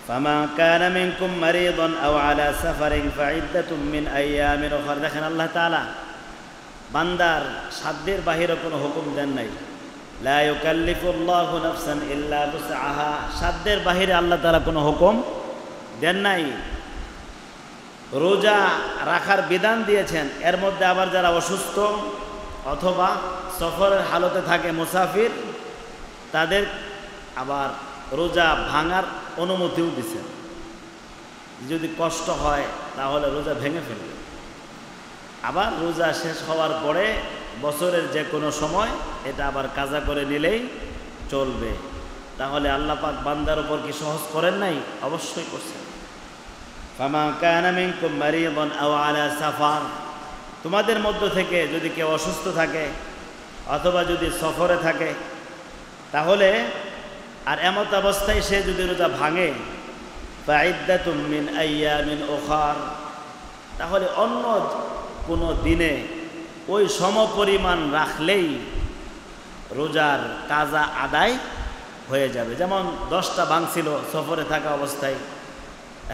ফামা কানা মিনকুম মারিদান আও আলা সাফারিন ফাইদ্দাতুম মিন আইয়ামিন উখর। দেখেন আল্লাহ তাআলা বান্দার সাধ্যের বাহিরে কোনো হুকুম দেন নাই। লা ইউকাল্লিফুল্লাহু নাফসান ইল্লা বুসআহা, সাধ্যের বাহিরে আল্লাহ তাআলা কোনো হুকুম দেন নাই। রোজা রাখার বিধান দিয়েছেন, এর মধ্যে আবার যারা অসুস্থ অথবা সফরের হালতে থাকে মুসাফির, তাদের আবার রোজা ভাঙার অনুমতিও দিয়েছেন। যদি কষ্ট হয় তাহলে রোজা ভেঙে ফেলবে। আবার রোজা শেষ হওয়ার পরে বছরের যে কোনো সময় এটা আবার কাজা করে নিলেই চলবে। তাহলে আল্লাহ পাক বান্দার উপর কি সহজ করেন নাই? অবশ্যই করছেন। ফামা কানা মিনকুম মারিদান আও আলা সাফার, তোমাদের মধ্য থেকে যদি কেউ অসুস্থ থাকে অথবা যদি সফরে থাকে, তাহলে আর এমত অবস্থায় সে যদি রোজা ভাঙে, ফাইদ্দাতুম মিন আইয়ামিন উখর, তাহলে অন্য কোনো দিনে ওই সমপরিমাণ রাখলেই রোজার কাজা আদায় হয়ে যাবে। যেমন 10টা ভাঙছিল সফরে থাকা অবস্থায়,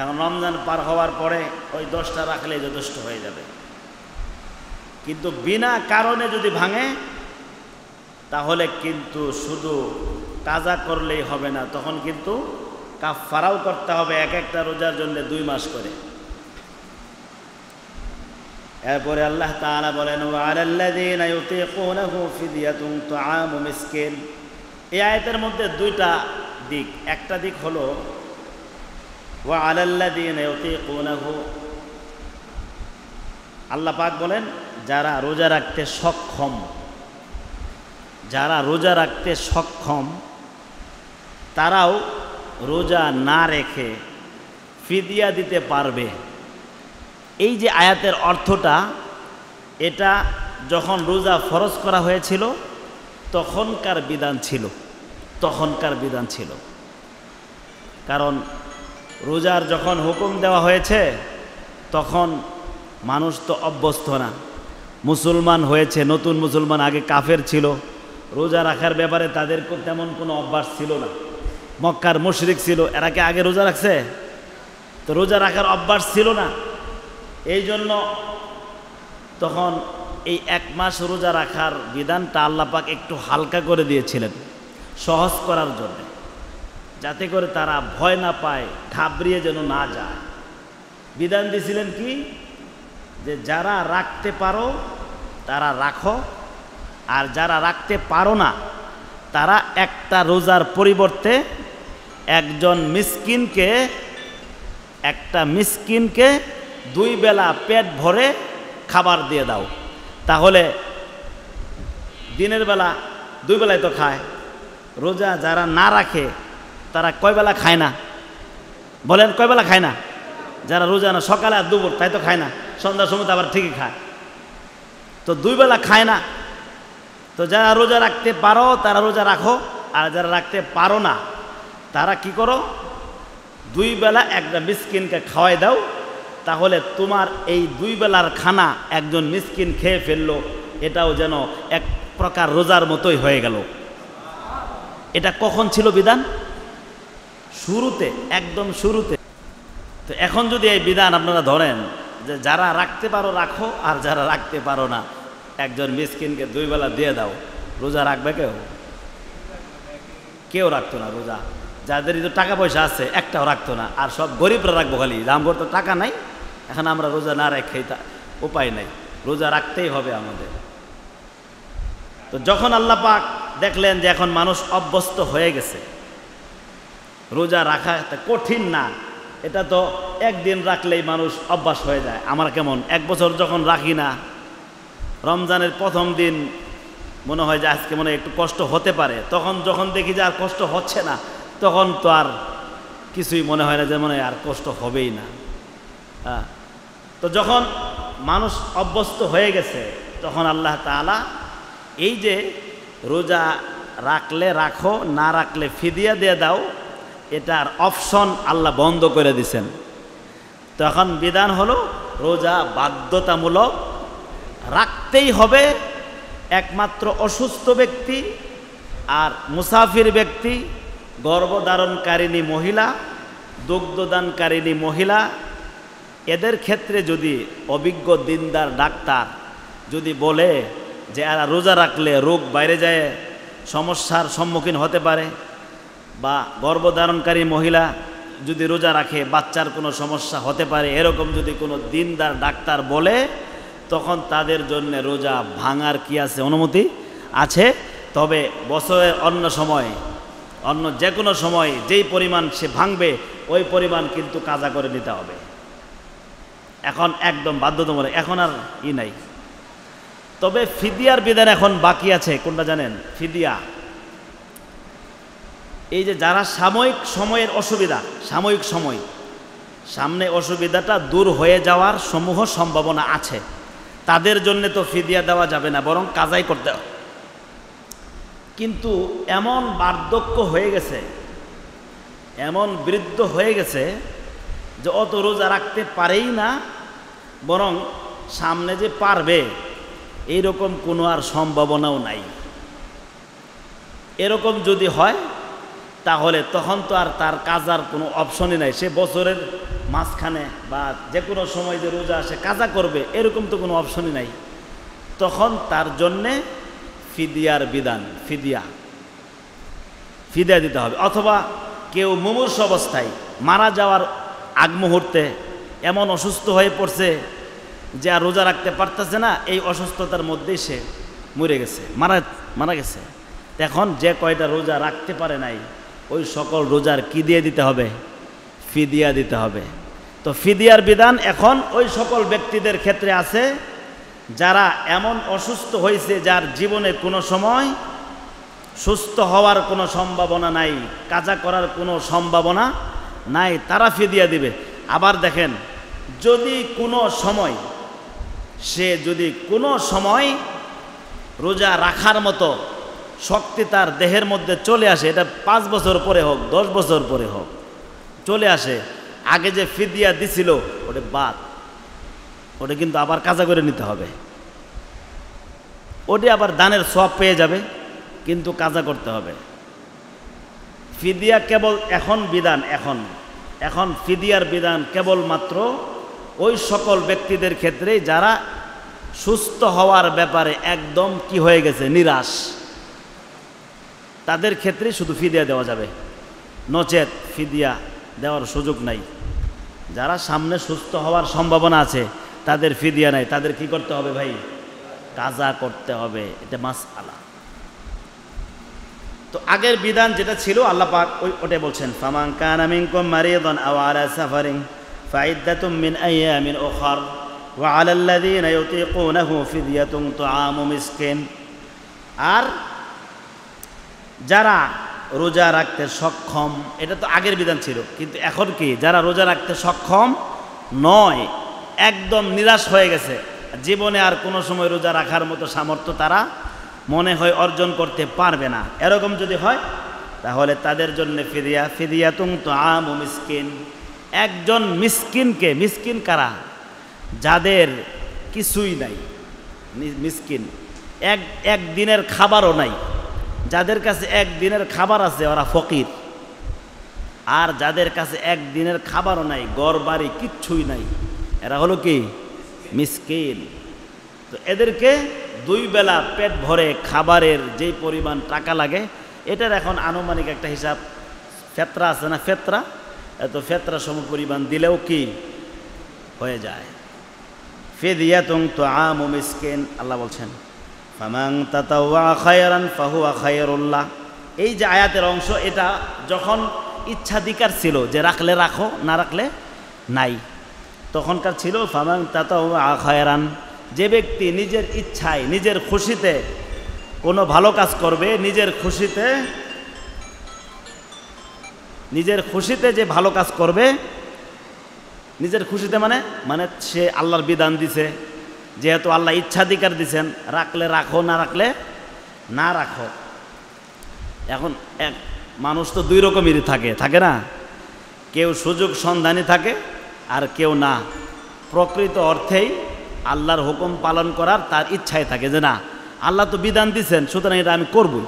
এখন রমজান পার হওয়ার পরে ওই 10টা রাখলেই যথেষ্ট হয়ে যাবে। কিন্তু বিনা কারণে যদি ভাঙে তাহলে কিন্তু শুধু কাজা করলেই হবে না, তখন কিন্তু কাফারাও করতে হবে, এক একটা রোজার জন্য 2 মাস করে। এরপরে আল্লাহ তাআলা বলেন ওয়া আলাল্লাযীনা ইউতীকুনাহু ফিদিয়াতুন তুআমু মিসকিন। এই আয়াতের মধ্যে 2টা দিক। একটা দিক হলো ওয়া আলাল্লাযীনা ইউতীকুনাহু, আল্লাহ পাক বলেন যারা রোজা রাখতে সক্ষম, যারা রোজা রাখতে সক্ষম তারাও রোজা না রেখে ফিদিয়া দিতে পারবে। এই যে আয়াতের অর্থটা, এটা যখন রোজা ফরজ করা হয়েছিল তখনকার বিধান ছিল, তখনকার বিধান ছিল। কারণ রোজার যখন হুকুম দেওয়া হয়েছে তখন মানুষ তো অভ্যস্ত না, মুসলমান হয়েছে, নতুন মুসলমান, আগে কাফের ছিল, রোজা রাখার ব্যাপারে তাদের তেমন কোনো অভ্যাস ছিল না। মক্কার মুশরিক ছিল, এরা কি আগে রোজা রাখছে? তো রোজা রাখার অভ্যাস ছিল না। এই জন্য তখন এই 1 মাস রোজা রাখার বিধানটা আল্লাহ পাক একটু হালকা করে দিয়েছিলেন, সহজ করার জন্য, যাতে করে তারা ভয় না পায়, ঘাবড়িয়ে যেন না যায়। বিধান দিয়েছিলেন কি, যে যারা রাখতে পারো তারা রাখো, আর যারা রাখতে পারো না তারা একটা রোজার পরিবর্তে একটা মিসকিনকে 2 বেলা পেট ভরে খাবার দিয়ে দাও। তাহলে দিনের বেলা 2 বেলায় তো খায়, রোজা যারা না রাখে তারা কয় বেলা খায় না? বলেন কয় বেলা খায় না? যারা রোজা না, সকালে আর দুপুর, তাই তো খায় না, সন্ধ্যার সময় তো আবার ঠিকই খায়, তো 2 বেলা খায় না। তো যারা রোজা রাখতে পারো তারা রোজা রাখো, আর যারা রাখতে পারো না তারা কি করো, 2 বেলা একটা মিসকিনকে খাওয়াই দাও। তাহলে তোমার এই 2 বেলার খানা একজন মিসকিন খেয়ে ফেললো, এটাও যেন এক প্রকার রোজার মতোই হয়ে গেল। এটা কখন ছিল বিধান? শুরুতে, একদম শুরুতে। তো এখন যদি এই বিধান আপনারা ধরেন যে যারা রাখতে পারো রাখো, আর যারা রাখতে পারো না একজন মিসকিনকে 2 বেলা দিয়ে দাও, রোজা রাখবে কেউ? কেউ রাখতো না রোজা। যাদের তো টাকা পয়সা আছে একটাও রাখতো না, আর সব গরিবরা রাখবো খালি, আমার তো টাকা নাই, এখন আমরা রোজা না রেখেই উপায় নাই, রোজা রাখতেই হবে আমাদের। তো যখন আল্লাহ পাক দেখলেন যে এখন মানুষ অভ্যস্ত হয়ে গেছে, রোজা রাখা কঠিন না, এটা তো একদিন রাখলেই মানুষ অভ্যাস হয়ে যায়। আমরা কেমন 1 বছর যখন রাখি না, রমজানের প্রথম দিন মনে হয় যে আজকে মনে হয় একটু কষ্ট হতে পারে, তখন যখন দেখি যে আর কষ্ট হচ্ছে না, তখন তো আর কিছুই মনে হয় না, যে মনে হয় আর কষ্ট হবেই না। তো যখন মানুষ অভ্যস্ত হয়ে গেছে তখন আল্লাহ তাআলা এই যে রোজা রাখলে রাখো, না রাখলে ফিদিয়া দিয়ে দাও, এটার অপশন আল্লাহ বন্ধ করে দিছেন। তখন বিধান হলো রোজা বাধ্যতামূলক রাখতেই হবে। একমাত্র অসুস্থ ব্যক্তি আর মুসাফির ব্যক্তি, গর্ভধারণকারিণী মহিলা দুগ্ধদানকারিণী মহিলা, এদের ক্ষেত্রে যদি অভিজ্ঞ দিনদার ডাক্তার যদি বলে যে এরা রোজা রাখলে রোগ বাইরে যায়, সমস্যার সম্মুখীন হতে পারে, বা গর্ভধারণকারী মহিলা যদি রোজা রাখে বাচ্চার কোনো সমস্যা হতে পারে, এরকম যদি কোনো দিনদার ডাক্তার বলে, তখন তাদের জন্য রোজা ভাঙার কি আছে, অনুমতি আছে। তবে বছরের অন্য সময়, অন্য যে কোনো সময় যেই পরিমাণ সে ভাঙবে ওই পরিমাণ কিন্তু কাজা করে নিতে হবে। এখন একদম বাধ্যতামূলক, এখন আর নাই। তবে ফিদিয়ার বিধান এখন বাকি আছে, কোনটা জানেন? ফিদিয়া। এই যে যারা সাময়িক সময়ের অসুবিধা, সাময়িক সময়, সামনে অসুবিধাটা দূর হয়ে যাওয়ার সমূহ সম্ভাবনা আছে, তাদের জন্য তো ফিদিয়া দেওয়া যাবে না, বরং কাজাই করতে হবে। কিন্তু এমন বার্ধক্য হয়ে গেছে, এমন বৃদ্ধ হয়ে গেছে যে অত রোজা রাখতে পারেই না, বরং সামনে যে পারবে এইরকম কোনো আর সম্ভাবনাও নাই। এরকম যদি হয় তাহলে তখন তো আর তার কাজার কোনো অপশনই নাই। সে বছরের মাঝখানে বা যে কোনো সময় যে রোজা আসে কাজা করবে, এরকম তো কোনো অপশনই নাই। তখন তার জন্যে ফিদিয়ার বিধান, ফিদিয়া দিতে হবে। অথবা কেউ মুমূর্ষ অবস্থায় মারা যাওয়ার আগ মুহূর্তে এমন অসুস্থ হয়ে পড়ছে যে আর রোজা রাখতে পারতেছে না, এই অসুস্থতার মধ্যেই সে মরে গেছে, মারা গেছে। এখন যে কয়টা রোজা রাখতে পারে নাই, ওই সকল রোজার কি দিয়ে দিতে হবে? ফিদিয়া দিতে হবে। তো ফিদিয়ার বিধান এখন ওই সকল ব্যক্তিদের ক্ষেত্রে আছে যারা এমন অসুস্থ হয়েছে, যার জীবনে কোনো সময় সুস্থ হওয়ার কোনো সম্ভাবনা নাই, কাজা করার কোনো সম্ভাবনা নাই, তারা ফিদিয়া দিবে। আবার দেখেন, যদি কোনো সময় সে যদি কোনো সময় রোজা রাখার মতো শক্তি তার দেহের মধ্যে চলে আসে, এটা 5 বছর পরে হোক 10 বছর পরে হোক চলে আসে, আগে যে ফিদিয়া দিছিল ওটা বাদ, ওটা কিন্তু আবার কাজা করে নিতে হবে। ওটি আবার দানের সওয়াব পেয়ে যাবে, কিন্তু কাজা করতে হবে। ফিদিয়া কেবল এখন বিধান, এখন ফিদিয়ার বিধান কেবলমাত্র ওই সকল ব্যক্তিদের ক্ষেত্রে যারা সুস্থ হওয়ার ব্যাপারে একদম কি হয়ে গেছে, নিরাশ, তাদের ক্ষেত্রে শুধু ফিদিয়া দেওয়া যাবে, নচেত ফিদিয়া দেওয়ার সুযোগ নাই। যারা সামনে সুস্থ হওয়ার সম্ভাবনা আছে তাদের ফিদিয়া নাই, তাদের কি করতে হবে ভাই? কাজা করতে হবে। এটা মাসআলা। তো আগের বিধান যেটা ছিল আল্লাহ পাক ওটাই বলছেন, ফামান কানা মিনকুম মারিদান আও আলা সাফারিন ফাইদ্দাতুম মিন আইয়ামিন উখর ওয়া আলাল্লাযীনা ইউতীকুনাহু ফিদিয়াতুন তুআমু মিসকিন। আর যারা রোজা রাখতে সক্ষম, এটা তো আগের বিধান ছিল, কিন্তু এখন কি, যারা রোজা রাখতে সক্ষম নয়, একদম নিরাশ হয়ে গেছে, জীবনে আর কোনো সময় রোজা রাখার মতো সামর্থ্য তারা মনে হয় অর্জন করতে পারবে না, এরকম যদি হয় তাহলে তাদের জন্য ফিদিয়াতুন তুআমু মিসকিন, একজন মিসকিনকে, মিসকিন কারা? যাদের কিছুই নাই, মিসকিন এক দিনের খাবারও নাই, যাদের কাছে একদিনের খাবার আছে ওরা ফকির, আর যাদের কাছে একদিনের খাবারও নাই, ঘর বাড়ি কিচ্ছুই নাই, এরা হলো কি? মিসকিন। তো এদেরকে 2 বেলা পেট ভরে খাবারের যেই পরিমাণ টাকা লাগে, এটার এখন আনুমানিক একটা হিসাব, ফেতরা আছে না, ফেতরা, এত ফেতরা সম পরিমাণ দিলেও কি হয়ে যায়। ফিদিয়াতুন তুআমু মিসকিন, আল্লাহ বলছেন ফামান তাতাওয়া খায়রান ফাহুয়া খায়রুল্লাহ। এই যে আয়াতের অংশ, এটা যখন ইচ্ছাধিকার ছিল যে রাখলে রাখো, না রাখলে নাই, তখনকার ছিল ফামান তাতাওয়া খায়রান, যে ব্যক্তি নিজের ইচ্ছায় নিজের খুশিতে কোনো ভালো কাজ করবে, নিজের খুশিতে যে ভালো কাজ করবে, নিজের খুশিতে মানে সে আল্লাহর বিধান দিছে, যেহেতু আল্লাহ ইচ্ছাধিকার দিছেন, রাখলে রাখো, না রাখলে না রাখো। এখন এক মানুষ তো 2 রকমেরই থাকে না, কেউ সুযোগ সন্ধানী থাকে আর কেউ না, প্রকৃত অর্থেই আল্লাহর হুকুম পালন করার তার ইচ্ছায় থাকে, যে না আল্লাহ তো বিধান দিছেন সুতরাং এটা আমি করবই।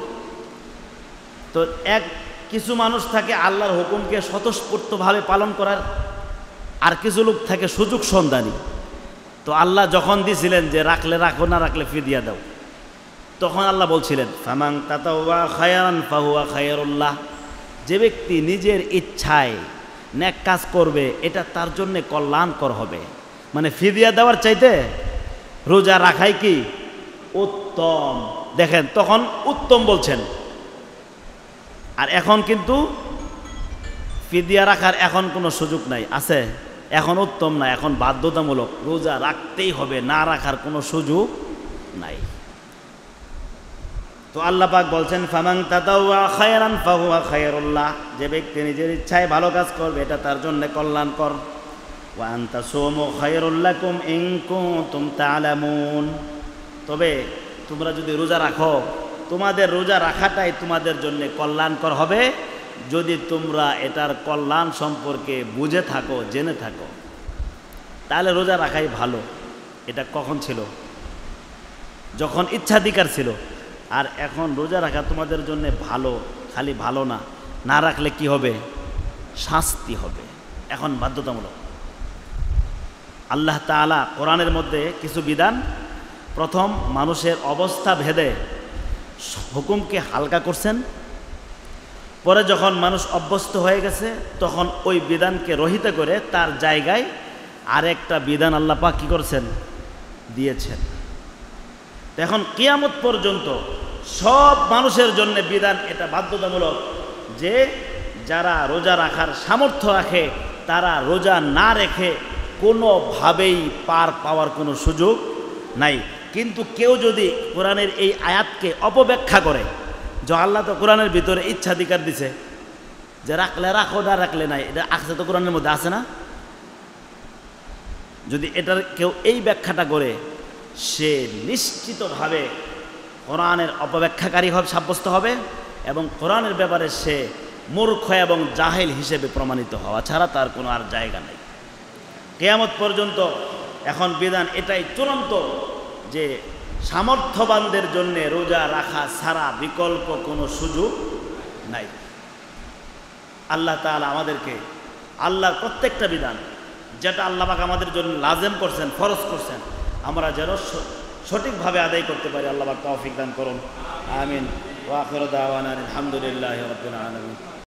তো এক কিছু মানুষ থাকে আল্লাহর হুকুমকে স্বতঃস্ফূর্তভাবে পালন করার, আর কিছু লোক থাকে সুযোগ সন্ধানী। তো আল্লাহ যখন দিছিলেন যে রাখলে রাখো, না রাখলে ফিদিয়া দাও, তখন আল্লাহ বলছিলেন ফামান তাতাওয়া খায়রান ফাহুয়া খায়রুল্লাহ, যে ব্যক্তি নিজের ইচ্ছায় নেক কাজ করবে এটা তার জন্য কল্যাণকর হবে। মানে ফিদিয়া দেওয়ার চাইতে রোজা রাখাই কি উত্তম। দেখেন তখন উত্তম বলছেন, আর এখন কিন্তু ফিদিয়া রাখার এখন কোনো সুযোগ নাই, আছে? এখন উত্তম না, এখন বাধ্যতামূলক, রোজা রাখতেই হবে, না রাখার কোনো সুযোগ নাই। তো আল্লাহ পাক বলছেন ফামান তাতাওয়া খায়রান ফাহুয়া খায়রুল্লাহ, যে ব্যক্তি নিজের ইচ্ছায় ভালো কাজ করবে এটা তার জন্য কল্যাণকর। ওয়া আন তাসুমু খায়রুল লাকুম ইন কুনতুম তা'লামুন, তবে তোমরা যদি রোজা রাখো, তোমাদের রোজা রাখাটাই তোমাদের জন্য কল্যাণকর হবে যদি তোমরা এটার কল্যাণ সম্পর্কে বুঝে থাকো, জেনে থাকো, তাহলে রোজা রাখাই ভালো। এটা কখন ছিল? যখন ইচ্ছাধিকার ছিল। আর এখন রোজা রাখা তোমাদের জন্য ভালো, খালি ভালো না, না রাখলে কি হবে? শাস্তি হবে। এখন বাধ্যতামূলক। আল্লাহ তাআলা কোরআনের মধ্যে কিছু বিধান প্রথম মানুষের অবস্থা ভেদে হুকুমকে হালকা করছেন, পরে যখন মানুষ অভ্যস্ত হয়ে গেছে তখন ওই বিধানকে রহিত করে তার জায়গায় আরেকটা বিধান আল্লাহ পাক কি করছেন? দিয়েছেন। এখন কিয়ামত পর্যন্ত সব মানুষের জন্য বিধান এটা বাধ্যতামূলক যে যারা রোজা রাখার সামর্থ্য রাখে তারা রোজা না রেখে কোনোভাবেই পার পাওয়ার কোনো সুযোগ নাই। কিন্তু কেউ যদি কোরআনের এই আয়াতকে অপব্যাখ্যা করে, যে আল্লাহ তো কোরআনের ভিতরে ইচ্ছাধিকার দিছে যে রাখলে রাখো, না রাখলে নাই, এটা আছে তো কোরআনের মধ্যে, আছে না? যদি এটার কেউ এই ব্যাখ্যাটা করে সে নিশ্চিতভাবে কোরআনের অপব্যাখ্যাকারী সাব্যস্ত হবে এবং কোরআনের ব্যাপারে সে মূর্খ এবং জাহেল হিসেবে প্রমাণিত হওয়া ছাড়া তার কোনো আর জায়গা নেই। কিয়ামত পর্যন্ত এখন বিধান এটাই চূড়ান্ত যে সামর্থ্যবানদের জন্য রোজা রাখা ছাড়া বিকল্প কোনো সুযোগ নাই। আল্লাহ তাআলা আমাদেরকে আল্লাহর প্রত্যেকটা বিধান যেটা আল্লাহ পাক আমাদের জন্য লাজেম করছেন, ফরজ করছেন, আমরা যেন সঠিকভাবে আদায় করতে পারি। আল্লাহ পাক তৌফিক দান করুন। আমিন। ওয়া আখিরু দাওয়ানা আলহামদুলিল্লাহি রাব্বিল আলামিন।